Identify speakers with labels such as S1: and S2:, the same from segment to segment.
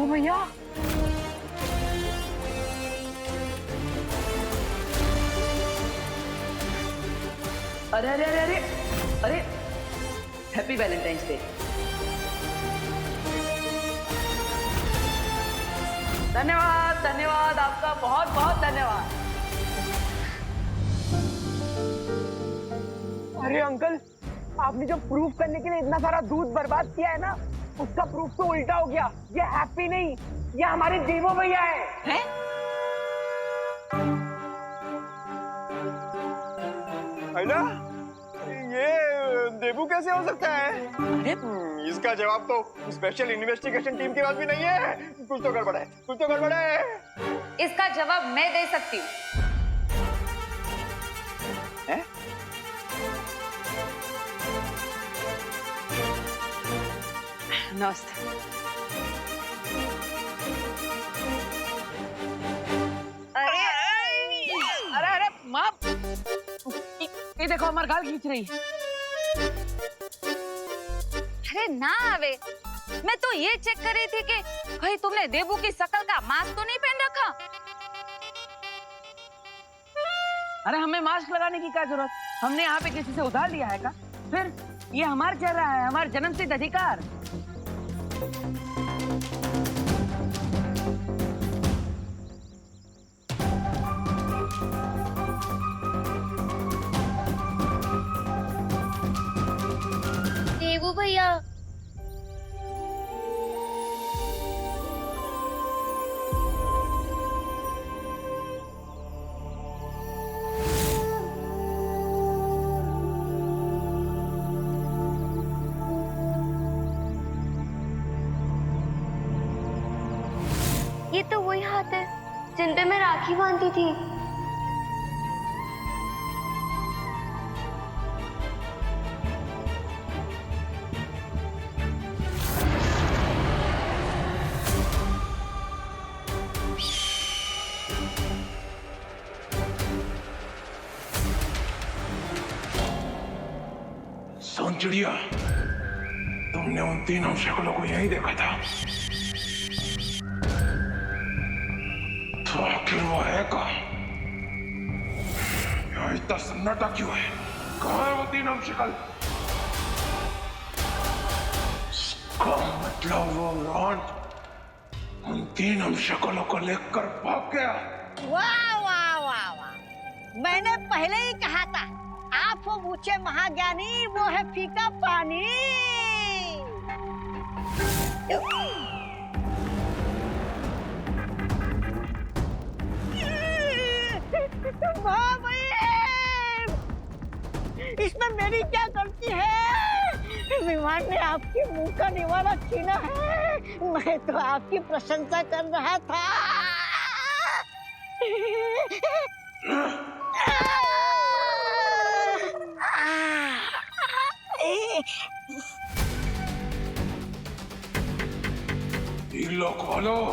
S1: देवो भैया,
S2: अरे अरे अरे अरे अरे, हैप्पी वैलेंटाइंस डे। धन्यवाद धन्यवाद, आपका बहुत बहुत धन्यवाद।
S1: अरे अंकल, आपने जो प्रूफ करने के लिए इतना सारा दूध बर्बाद किया है ना, उसका प्रूफ तो उल्टा हो गया। ये हैप्पी नहीं, ये हमारे देवो भैया है।
S3: ना ये देबू कैसे हो सकता है?
S2: अरे
S3: इसका जवाब तो स्पेशल इन्वेस्टिगेशन टीम के पास भी नहीं है। कुछ तो गड़बड़ है, कुछ तो गड़बड़ है।
S4: इसका जवाब मैं दे सकती हूँ।
S2: नमस्ते।
S4: अरे
S2: अरे अरे माँ, ये देखो हमारे गाल खींच रही है।
S4: अरे ना आवे, मैं तो ये चेक कर रही थी कि कहीं तुमने देबू की शक्ल का मास्क तो नहीं पहन रखा।
S2: अरे हमें मास्क लगाने की क्या जरूरत? हमने यहाँ पे किसी से उधार लिया है का? फिर ये हमारा चेहरा है, हमारा जन्मसिद्ध अधिकार।
S4: देबू भैया,
S5: ये तो वही हाथ है जिन पे मैं राखी बांधती थी।
S6: सोन चिड़िया, तुमने उन तीनों शक्लों को यही देखा था, तो आखिर वो है कहाँ? यहाँ इतना सन्नाटा क्यों है? कहाँ है वो तीनों शक्ल? इसका मतलब वो रॉन्ट उन तीनों शक्लों को लेकर भाग गया।
S7: वाह वाह वाह वाह, मैंने पहले ही कहा था, आप हो ऊंचे महाज्ञानी, वो है फीका पानी। इसमें मेरी क्या गलती है? विमान ने आपके मुंह का निवाला छीना है, मैं तो आपकी प्रशंसा कर रहा था।
S6: लोक वालों,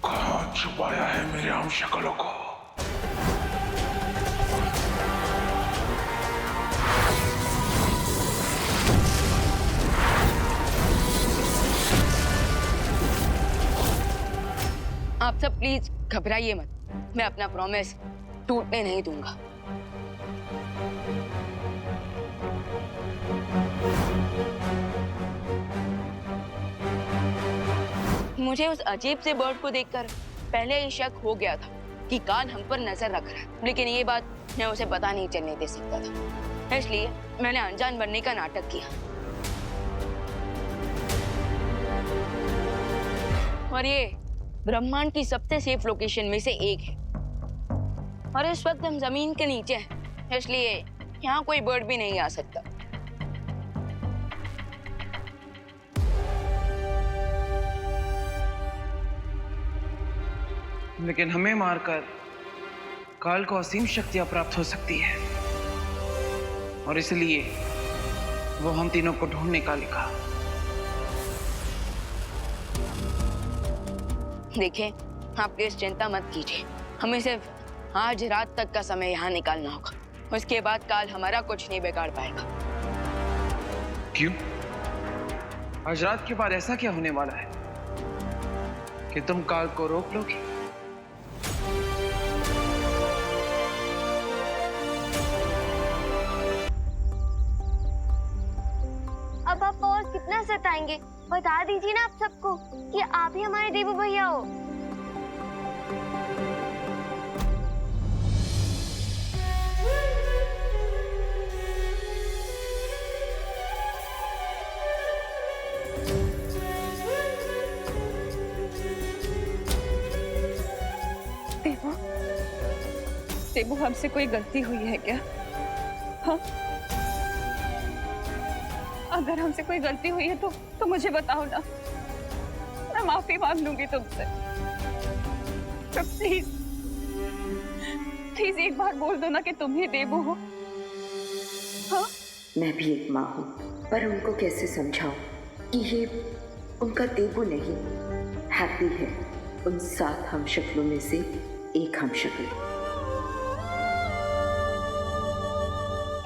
S6: कहाँ छुपाया है मेरे हम शक्लों को?
S4: आप सब प्लीज घबराइए मत, मैं अपना प्रॉमिस टूटने नहीं दूंगा। मुझे उस अजीब से बर्ड को देखकर पहले ही शक हो गया था कि कान हम पर नजर रख रहा है, लेकिन ये बात मैं उसे पता नहीं चलने दे सकता था, इसलिए मैंने अनजान बनने का नाटक किया। और ये ब्रह्मांड की सबसे सेफ लोकेशन में से एक है, और इस वक्त हम जमीन के नीचे हैं, इसलिए यहाँ कोई बर्ड भी नहीं आ सकता।
S8: लेकिन हमें मारकर काल को असीम शक्तियां प्राप्त हो सकती है, और इसलिए वो हम तीनों को ढूंढने का लिखा।
S4: देखें, आप प्लीज चिंता मत कीजिए, हमें सिर्फ आज रात तक का समय यहाँ निकालना होगा, उसके बाद काल हमारा कुछ नहीं बिगाड़ पाएगा।
S8: क्यों? आज रात के बाद ऐसा क्या होने वाला है? कि तुम काल को रोक लोगी?
S5: अब आप और कितना सताएंगे? बता दीजिए ना आप सबको कि आप ही हमारे देवू भैया हो।
S9: देवू, देवू हमसे कोई गलती हुई है क्या? हाँ? अगर हमसे कोई गलती हुई है तो मुझे बताओ ना, मैं माफी मांग लूंगी तुमसे। तो प्लीज प्लीज एक बार बोल दो ना कि तुम ही देवू हो। हाँ?
S10: मैं भी एक माँ हूँ, पर उनको कैसे समझाऊं कि ये उनका देवू नहीं, हैप्पी है, उन 7 हमशक्लों में से एक हमशक्ल।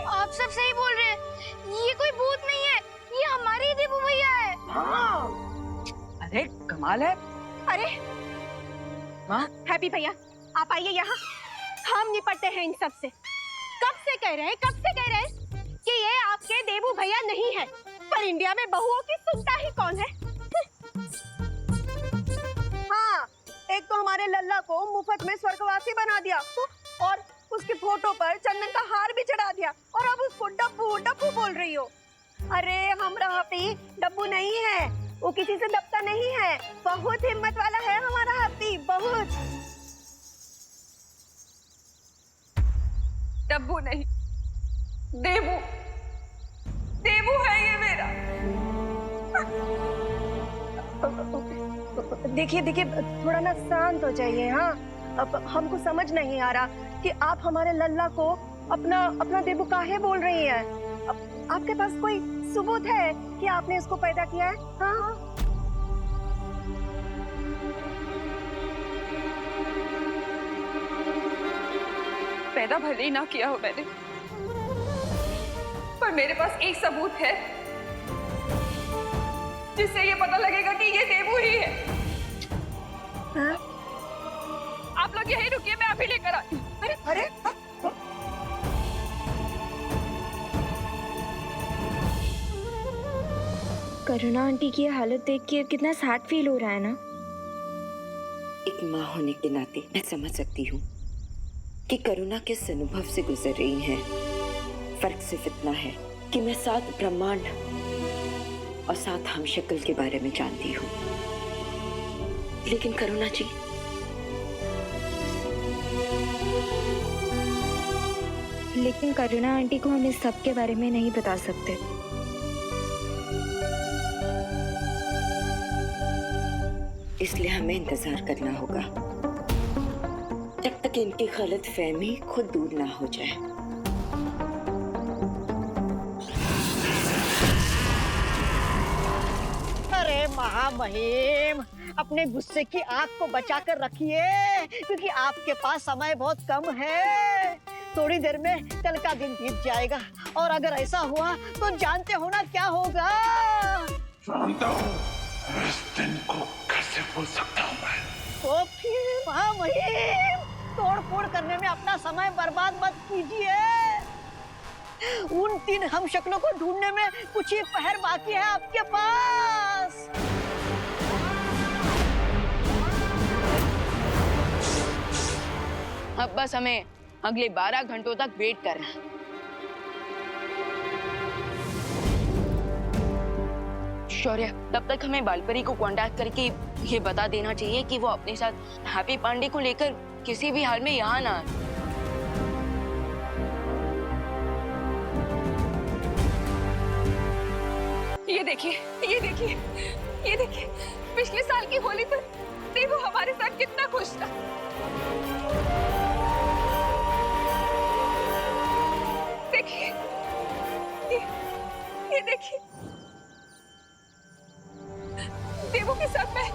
S5: आप सब सही बोल रहे हैं, ये कोई भूत नहीं है, ये हमारे ही देवू भैया है।
S2: हाँ। अरे कमाल है।
S7: अरे
S2: माँ,
S7: हैप्पी भैया, आप आइए यहाँ, हम निपटते हैं इन सब से। कब से कह रहे हैं कि ये आपके देवू भैया नहीं है, पर इंडिया में बहुओं की सुनता ही कौन है? हाँ, एक तो हमारे लल्ला को मुफ्त में स्वर्गवासी बना दिया और उसकी फोटो पर चंदन का हार भी चढ़ा दिया, और अब उसको डब्बू डब्बू बोल रही हो। अरे हमारा हैप्पी डब्बू नहीं है, वो किसी से दबता नहीं है, बहुत हिम्मत वाला है हमारा हैप्पी, बहुत।
S9: डब्बू नहीं, देवू, देवू है ये मेरा।
S7: देखिए थोड़ा ना शांत हो जाइए। हाँ, अब हमको समझ नहीं आ रहा कि आप हमारे लल्ला को अपना देवू काहे बोल रही हैं। आपके पास कोई सबूत है कि आपने इसको पैदा किया है? हाँ?
S9: पैदा भले ही ना किया हो मैंने, पर मेरे पास एक सबूत है जिससे ये पता लगेगा कि ये देवू ही है।
S7: हाँ?
S9: आप लोग यहीं रुकिए, मैं अभी लेकर आती हूँ।
S7: अरे
S5: करुणा आंटी की हालत देख के कितना सैड फील हो रहा है ना।
S10: एक माँ होने के नाते मैं समझ सकती हूँ कि करुणा किस अनुभव से गुजर रही हैं। फर्क सिर्फ इतना है कि मैं 7 ब्रह्मांड और 7 हमशक्ल के बारे में जानती हूँ, लेकिन करुणा जी,
S5: लेकिन करुणा आंटी को हम इस सब के बारे में नहीं बता सकते।
S10: इसलिए हमें इंतजार करना होगा जब तक इनकी गलतफहमी खुद दूर ना हो जाए।
S7: अरे महामहिम, अपने गुस्से की आग को बचा कर रखिए, क्योंकि आपके पास समय बहुत कम है। थोड़ी देर में कल का दिन बीत जाएगा, और अगर ऐसा हुआ तो जानते हो ना क्या होगा।
S6: जानता हूँ, इस दिन को कैसे भूल सकता हूँ मैं।
S7: तो फिर महामहिम, तोड़ फोड़ करने में अपना समय बर्बाद मत कीजिए। उन 3 हमशक्लों को ढूंढने में कुछ ही पहर बाकी है आपके पास।
S4: अब बस हमें अगले 12 घंटों तक वेट करना है। शौर्य, तब तक हमें बालपरी को कांटेक्ट करके ये बता देना चाहिए कि वो अपने साथ हैप्पी पांडे को लेकर किसी भी हाल में यहाँ ना आए।
S9: ये देखिए, ये देखिए, ये देखिए, पिछले साल की होली पर देवू हमारे साथ कितना खुश था। देखिए, ये देखिए, देवू के साथ मैं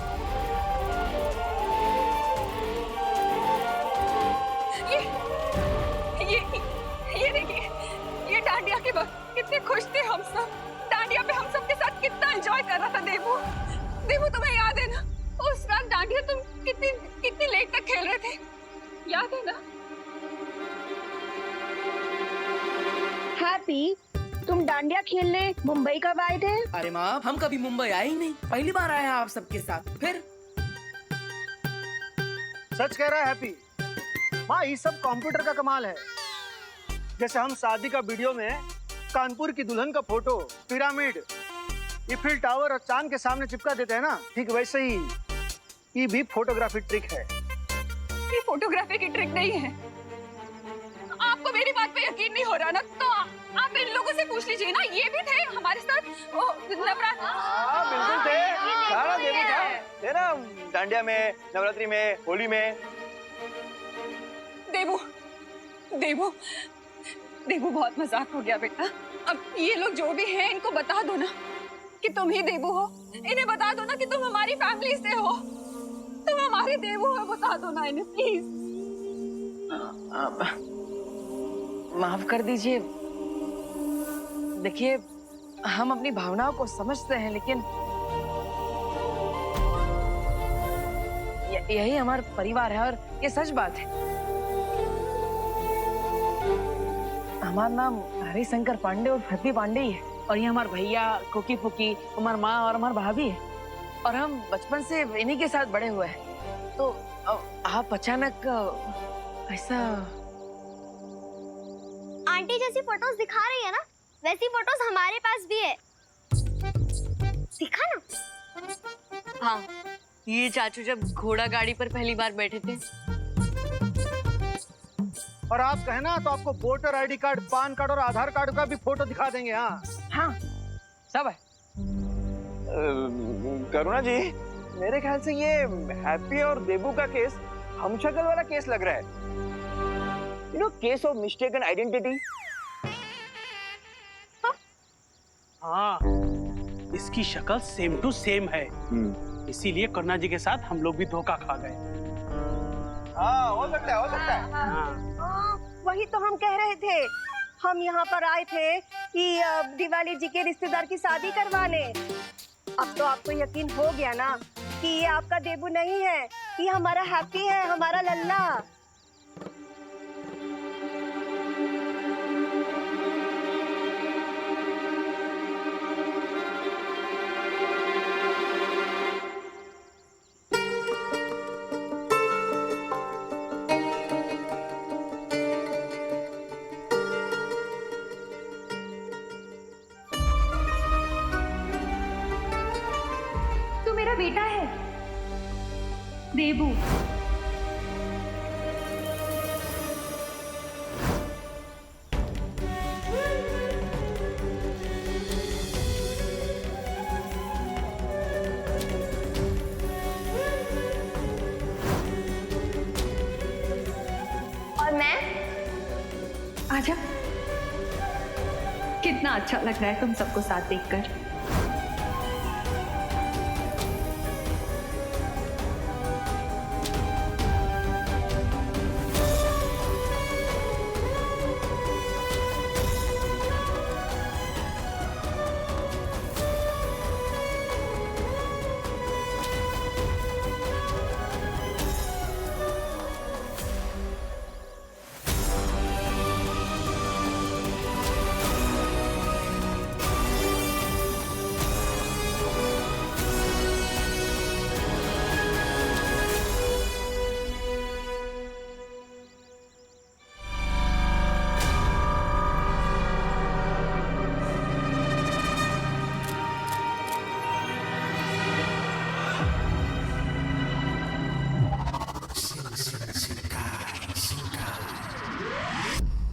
S9: ये देखिए, ये डांडिया के वक्त कितने खुश थे हम सब। डांडिया पे हम सब के साथ कितना एंजॉय कर रहा था देवू। देवू तुम्हें याद है ना, उस रात डांडिया दो ना।
S7: हैप्पी, तुम डांडिया खेलने मुंबई कब आए थे?
S2: अरे माँ, हम कभी मुंबई आए ही नहीं, पहली बार आए हैं आप सबके साथ। फिर
S11: सच कह रहा है हैप्पी। माँ, ये सब कंप्यूटर का कमाल है। जैसे हम शादी का वीडियो में कानपुर की दुल्हन का फोटो, पिरामिड, ईफिल टावर और चांद के सामने चिपका देते हैं ना, ठीक वैसे ही ये भी फोटोग्राफी ट्रिक है।
S9: ये फोटोग्राफी की ट्रिक नहीं है। आपको मेरी बात पे यकीन नहीं हो रहा ना, तो आप इन लोगों से पूछ लीजिए ना, ये भी थे हमारे साथ नवरात्र।
S3: हाँ बिल्कुल थे, सारा देवी था, थे ना डांडिया में, नवरात्रि में, होली में।
S9: देवू, देवू, देवू, बहुत मजाक हो गया बेटा। अब ये लोग जो भी हैं इनको बता दो ना कि तुम ही देवू हो। इन्हें बता दो ना कि तुम हमारी फैमिली से हो, तुम हमारे देवू हो। बता दो ना इन्हें प्लीज।
S2: माफ कर दीजिए। देखिए, हम अपनी भावनाओं को समझते हैं, लेकिन यही हमारा परिवार है और ये सच बात है। हमारा नाम हरिशंकर पांडे और हैप्पी पांडे ही है, और ये हमारे भैया, कुकी पुकी, हमारी माँ और हमारी भाभी है, और हम बचपन से इन्हीं के साथ बड़े हुए हैं। तो आप अचानक ऐसा।
S5: आंटी जैसी फोटोज दिखा रही है ना, वैसी फोटोज हमारे पास भी है। दिखा ना।
S4: हाँ, ये चाचू जब घोड़ा गाड़ी पर पहली बार बैठे थे।
S11: और आप कहे ना तो आपको voter ID card, PAN card और आधार कार्ड का भी फोटो दिखा देंगे। हाँ
S2: हाँ, सब है।
S3: करुणा जी, मेरे ख्याल से ये हैप्पी और देबू का केस हमशक्ल वाला केस लग रहा है। You know, case of mistaken identity.
S12: हाँ, इसकी शक्ल सेम टू सेम है, इसीलिए करुणा जी के साथ हम लोग भी धोखा खा गए।
S3: हाँ, हो सकता है, हो सकता है।
S12: हाँ।
S7: वही तो हम कह रहे थे। हम यहाँ पर आए थे कि दिवाली जी के रिश्तेदार की शादी करवाने। अब तो आपको यकीन हो गया ना कि ये आपका देबू नहीं है, ये हमारा हैप्पी है, हमारा लल्ला।
S9: मेरा बेटा है देबू।
S5: और मैं?
S9: आजा, कितना अच्छा लग रहा है तुम सबको साथ देखकर।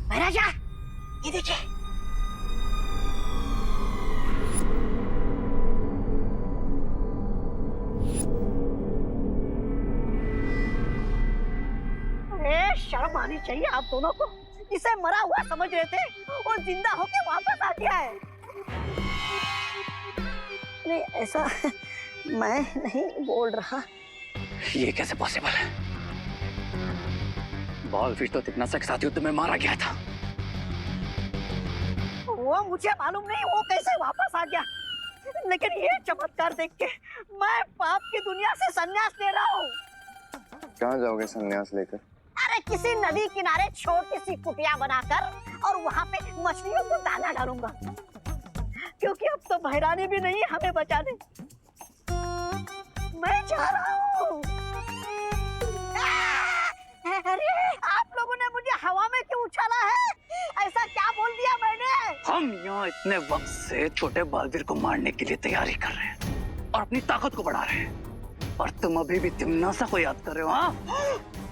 S5: महाराजा, ये देखिए।
S7: अरे शर्म आनी चाहिए आप दोनों को। इसे मरा हुआ समझ रहे थे और जिंदा होके वापस आ गया है। नहीं, ऐसा मैं नहीं बोल रहा।
S13: ये कैसे पॉसिबल है? बॉल फिश तो तिग्ना के साथ युद्ध में मारा गया था।
S7: वो मुझे मालूम नहीं वो कैसे वापस आ गया, लेकिन ये चमत्कार देख के मैं पाप की दुनिया से संन्यास ले रहा हूँ।
S3: कहाँ जाओगे संन्यास लेकर?
S7: अरे
S14: मैं किसी नदी किनारे छोटी सी कुटिया बनाकर और वहाँ पे मछलियों को दाना डालूंगा, क्योंकि अब तो भैरानी भी नहीं है हमें बचाने। मैं जा रहा हूँ। अरे आप लोगों ने मुझे हवा में क्यों उछाला है? ऐसा क्या बोल दिया मैंने?
S13: हम यहाँ इतने वक्त से छोटे बालवीर को मारने के लिए तैयारी कर रहे हैं और अपनी ताकत को बढ़ा रहे हैं, और तुम अभी भी तिम्नासा को याद कर रहे हो? हाँ,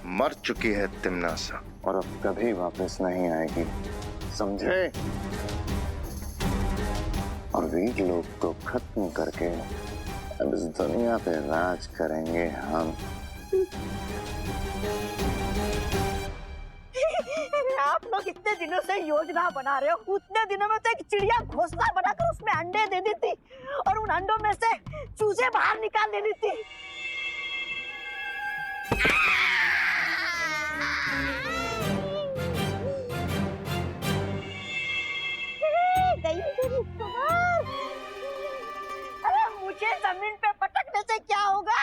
S15: मर चुकी है तिम्नासा और अब कभी वापस नहीं आएगी, समझे? और वीर लोग को खत्म करके अब इस दुनिया पे राज करेंगे हम।
S14: आप लोग इतने दिनों से योजना बना रहे हो, उतने दिनों में तो एक चिड़िया घोंसला बनाकर उसमें अंडे दे देती और उन अंडों में से चूजे बाहर निकाल देती थी। अरे मुझे जमीन पे पटकने से क्या होगा?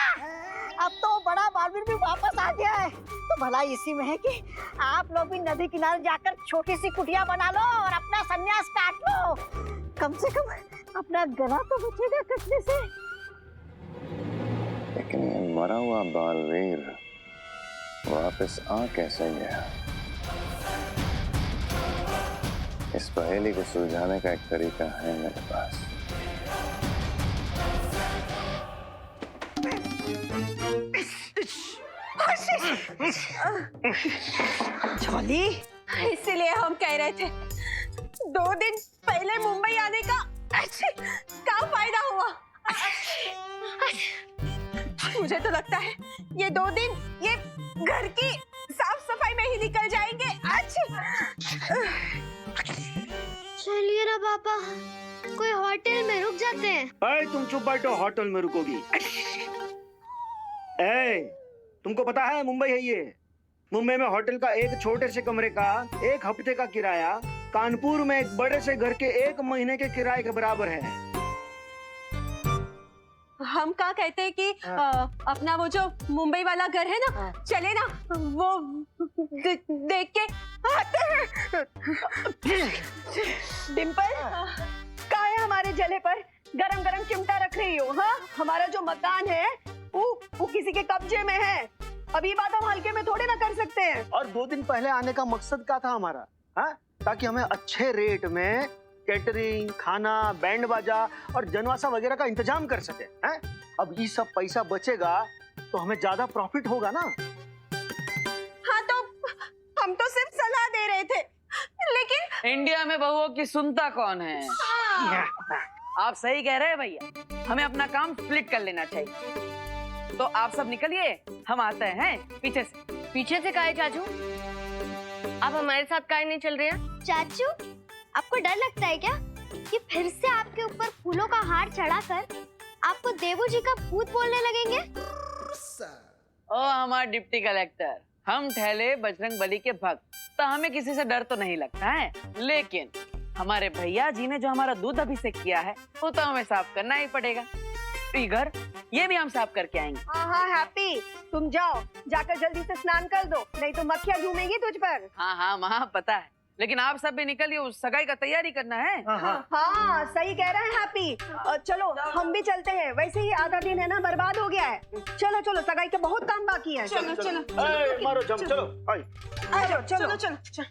S14: अब तो बड़ा बालवीर भी वापस आ गया है, तो भला इसी में है कि आप लोग भी नदी किनारे जाकर छोटी सी कुटिया बना लो और अपना संन्यास काट लो। कम से कम अपना गला तो बचेगा कटने से।
S15: लेकिन ये मरा हुआ बालवीर वापस आ कैसे गया? इस पहेली को सुलझाने का एक तरीका है मेरे पास।
S7: जॉली, इसीलिए हम कह रहे थे 2 दिन पहले मुंबई आने का क्या फायदा हुआ? मुझे तो लगता है ये 2 दिन ये घर की साफ सफाई में ही निकल जाएंगे।
S5: चलिए ना पापा, कोई होटल में रुक जाते हैं।
S11: अरे तुम चुप बैठो, होटल में रुकोगी? तुमको पता है मुंबई है ये। मुंबई में होटल का एक छोटे से कमरे का 1 हफ्ते का किराया कानपुर में एक बड़े से घर के 1 महीने के किराए के बराबर है।
S7: हम क्या कहते हैं कि अपना वो जो मुंबई वाला घर है ना, चले ना वो देख के आते हैं। डिम्पल, क्या है हमारे जले पर गरम गरम चिमटा रख रही हो? हाँ, हमारा जो मकान है वो किसी के कब्जे में है। अभी बात हम हल्के में थोड़ी ना कर सकते हैं।
S11: और 2 दिन पहले आने का मकसद क्या था हमारा? हाँ, ताकि हमें अच्छे रेट में कैटरिंग, खाना, बैंड बाजा और जनवासा वगैरह का इंतजाम कर सके। हैं? अब ये सब पैसा बचेगा तो हमें ज्यादा प्रॉफिट होगा ना।
S7: हाँ, तो हम तो सिर्फ सलाह दे रहे थे, लेकिन
S2: इंडिया में बहुओं की सुनता कौन है? आप सही कह रहे हैं भैया, हमें अपना काम स्प्लिट कर लेना चाहिए। तो आप सब निकलिए, हम आते हैं पीछे से।
S5: पीछे से काहे चाचू? आप हमारे साथ काहे नहीं चल रहे हैं? चाचू, आपको डर लगता है क्या कि फिर से आपके ऊपर फूलों का हार चढ़ाकर आपको देवू जी का भूत बोलने लगेंगे?
S2: ओ हमारा डिप्टी कलेक्टर, हम ठहले बजरंग बली के भक्त, तो हमें किसी से डर तो नहीं लगता है। लेकिन हमारे भैया जी ने जो हमारा दूध अभिषेक किया है वो तो हमें साफ करना ही पड़ेगा। घर ये भी हम साफ करके आएंगे।
S7: हाँ हैप्पी, तुम जाओ, जाकर जल्दी से स्नान कर दो, नहीं तो मक्खियाँ झूमेंगी तुझ पर।
S2: हाँ माँ पता है, लेकिन आप सब भी निकलिए, उस सगाई का तैयारी करना है।
S7: हाँ सही कह रहे हैं हैप्पी। चलो हम भी चलते हैं, वैसे ही आधा दिन है ना बर्बाद हो गया है। चलो चलो, सगाई का बहुत काम बाकी है। चलो चलो
S11: मारो जम, चलो
S7: चलो चलो,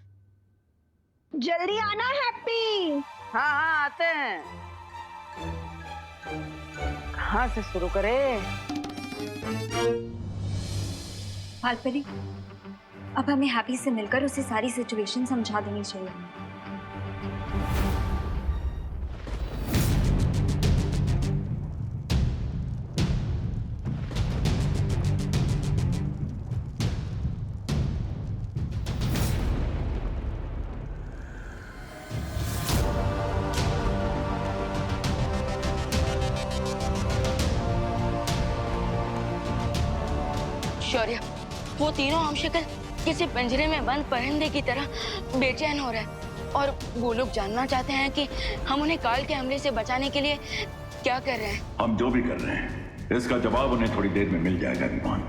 S7: जल्दी आना हैप्पी।
S2: हाँ आते हैं। कहाँ से शुरू करें?
S16: हालपरी, अब हमें हैप्पी से मिलकर उसे सारी सिचुएशन समझा देनी चाहिए।
S4: शौर्य, वो तीनों हमशक्ल किसी पिंजरे में बंद परिंदे की तरह बेचैन हो रहा है, और वो लोग जानना चाहते हैं कि हम उन्हें काल के हमले से बचाने के लिए क्या कर रहे हैं।
S6: हम जो भी कर रहे हैं इसका जवाब उन्हें थोड़ी देर में मिल जाएगा विमान।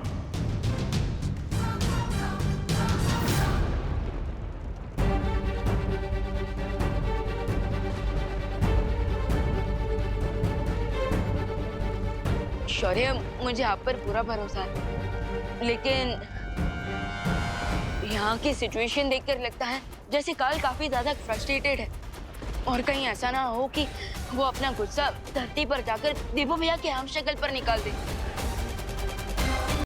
S4: शौर्य, मुझे आप पर पूरा भरोसा है, लेकिन यहाँ की सिचुएशन देखकर लगता है जैसे काल काफी ज्यादा फ्रस्ट्रेटेड है, और कहीं ऐसा ना हो कि वो अपना गुस्सा धरती पर जाकर देवू भैया के हम शक्ल पर निकाल दे।